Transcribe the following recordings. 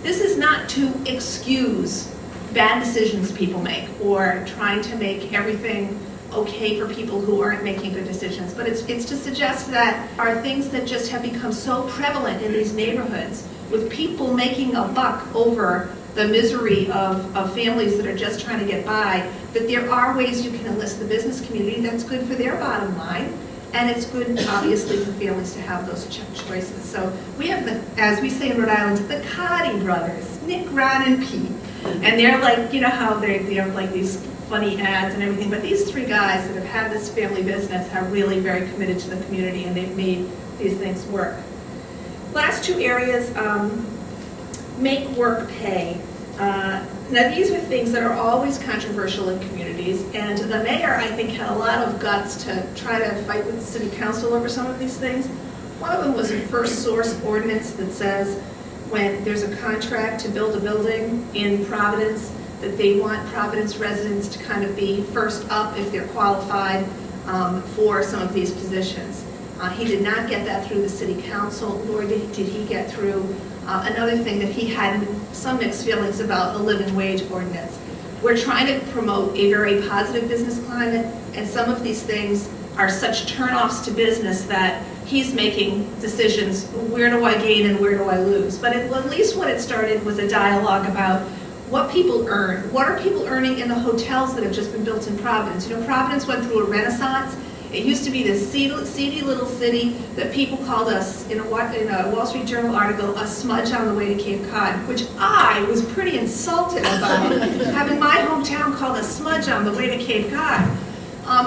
This is not to excuse bad decisions people make or trying to make everything okay for people who aren't making good decisions, but it's to suggest that are things that just have become so prevalent in these neighborhoods with people making a buck over the misery of families that are just trying to get by, that there are ways you can enlist the business community that's good for their bottom line, and it's good, obviously, for families to have those choices. So we have, as we say in Rhode Island, the Cotty brothers, Nick, Ron, and Pete. And they're like, you know how they have like these funny ads and everything, but these three guys that have had this family business are really very committed to the community, and they've made these things work. Last two areas, make work pay. Now these are things that are always controversial in communities, and the mayor, I think, had a lot of guts to try to fight with the city council over some of these things. One of them was a first source ordinance that says when there's a contract to build a building in Providence, that they want Providence residents to kind of be first up if they're qualified for some of these positions. He did not get that through the city council, nor did he get through another thing that he had some mixed feelings about, the living wage ordinance. We're trying to promote a very positive business climate, and some of these things are such turnoffs to business that he's making decisions, where do I gain and where do I lose? But at least what it started was a dialogue about what people earn. What are people earning in the hotels that have just been built in Providence? You know, Providence went through a renaissance. It used to be this seedy little city that people called us, in a Wall Street Journal article, a smudge on the way to Cape Cod, which I was pretty insulted about, having my hometown called a smudge on the way to Cape Cod.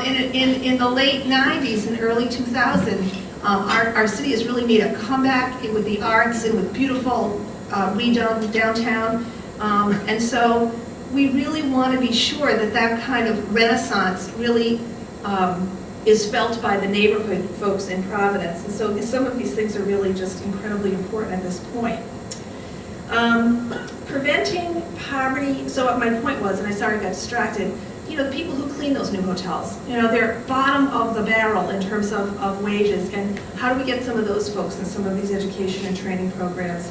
In the late 90s and early 2000s, our city has really made a comeback with the arts and with beautiful redone downtown. And so we really want to be sure that that kind of renaissance really is felt by the neighborhood folks in Providence. And so some of these things are really just incredibly important at this point. Preventing poverty, so my point was, and I sorry I got distracted, you know, the people who clean those new hotels, you know, they're bottom of the barrel in terms of wages, and how do we get some of those folks in some of these education and training programs?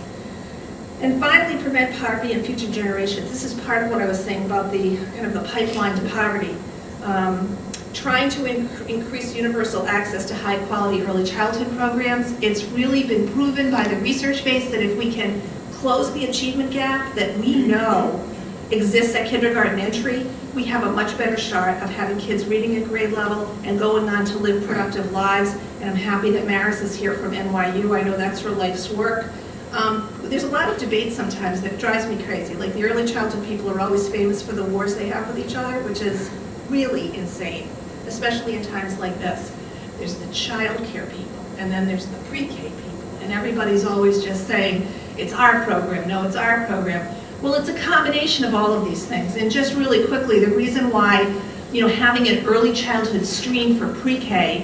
And finally, prevent poverty in future generations. This is part of what I was saying about the kind of the pipeline to poverty. Trying to increase universal access to high quality early childhood programs. It's really been proven by the research base that if we can close the achievement gap that we know exists at kindergarten entry, we have a much better shot of having kids reading at grade level and going on to live productive lives. And I'm happy that Maris is here from NYU. I know that's her life's work. There's a lot of debate sometimes that drives me crazy. Like the early childhood people are always famous for the wars they have with each other, which is really insane, especially in times like this. There's the child care people, and then there's the pre-K people, and everybody's always just saying, it's our program, no, it's our program. Well, it's a combination of all of these things, and just really quickly, the reason why, you know, having an early childhood stream for pre-K,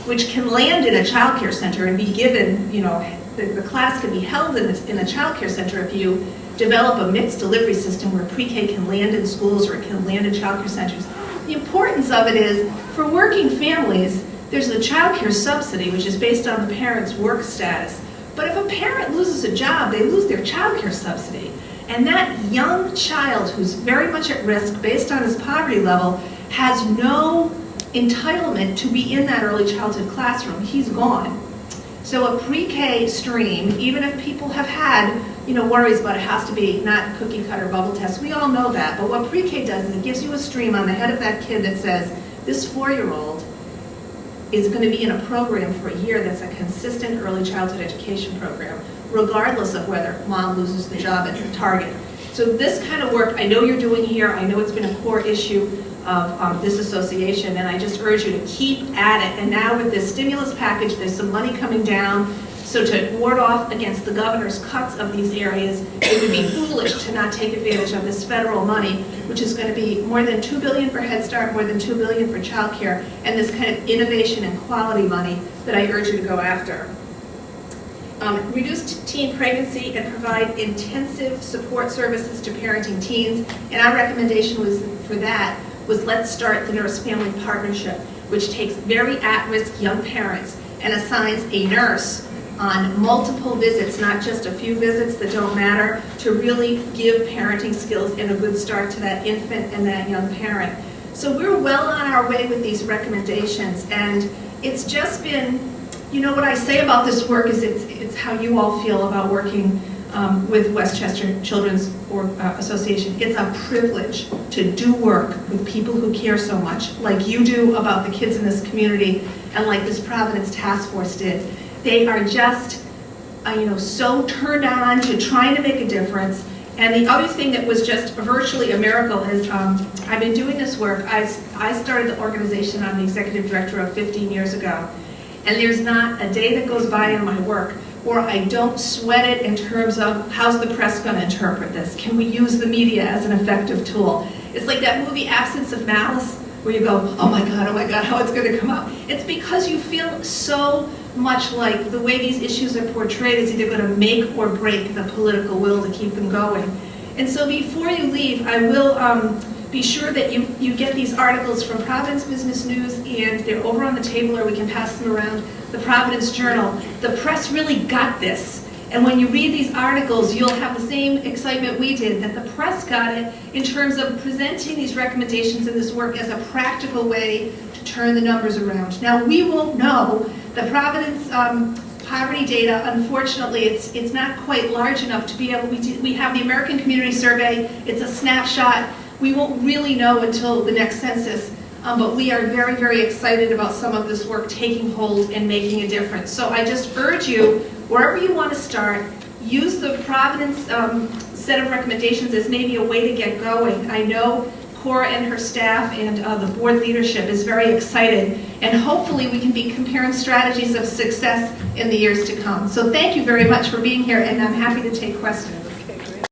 which can land in a child care center and be given, you know, the class can be held in a child care center if you develop a mixed delivery system where pre-K can land in schools or it can land in child care centers. The importance of it is, for working families, there's the child care subsidy, which is based on the parent's work status. But if a parent loses a job, they lose their child care subsidy. And that young child who's very much at risk based on his poverty level has no entitlement to be in that early childhood classroom. He's gone. So a pre-K stream, even if people have had, you know, worries about it has to be not cookie cutter bubble test, we all know that, but what pre-K does is it gives you a stream on the head of that kid that says, this 4-year-old is going to be in a program for a year that's a consistent early childhood education program, regardless of whether mom loses the job at Target. So this kind of work I know you're doing here, I know it's been a core issue of this association, and I just urge you to keep at it. And now with this stimulus package, there's some money coming down, so to ward off against the governor's cuts of these areas, it would be foolish to not take advantage of this federal money, which is going to be more than $2 billion for Head Start, more than $2 billion for child care, and this kind of innovation and quality money that I urge you to go after. Reduce teen pregnancy and provide intensive support services to parenting teens. And our recommendation was for that was let's start the nurse-family partnership, which takes very at-risk young parents and assigns a nurse on multiple visits, not just a few visits that don't matter, to really give parenting skills and a good start to that infant and that young parent. So we're well on our way with these recommendations, and it's just been, you know, what I say about this work is it's how you all feel about working with Westchester Children's Association. It's a privilege to do work with people who care so much, like you do about the kids in this community, and like this Providence Task Force did. They are just, you know, so turned on to trying to make a difference. And the other thing that was just virtually a miracle is I've been doing this work. I started the organization. I'm the executive director of 15 years ago. And there's not a day that goes by in my work where I don't sweat it in terms of how's the press going to interpret this? Can we use the media as an effective tool? It's like that movie Absence of Malice, where you go, oh my God, how it's going to come out. It's because you feel so much like the way these issues are portrayed is either going to make or break the political will to keep them going. And so before you leave, I will be sure that you get these articles from Providence Business News, and they're over on the table, or we can pass them around, the Providence Journal. The press really got this. And when you read these articles, you'll have the same excitement we did, that the press got it in terms of presenting these recommendations in this work as a practical way to turn the numbers around. Now, we won't know. The Providence poverty data, unfortunately, it's not quite large enough to be able, we have the American Community Survey, it's a snapshot. We won't really know until the next census, but we are very, very excited about some of this work taking hold and making a difference. So I just urge you, wherever you want to start, use the Providence set of recommendations as maybe a way to get going. I know Cora and her staff and the board leadership is very excited, and hopefully we can be comparing strategies of success in the years to come. So thank you very much for being here, and I'm happy to take questions.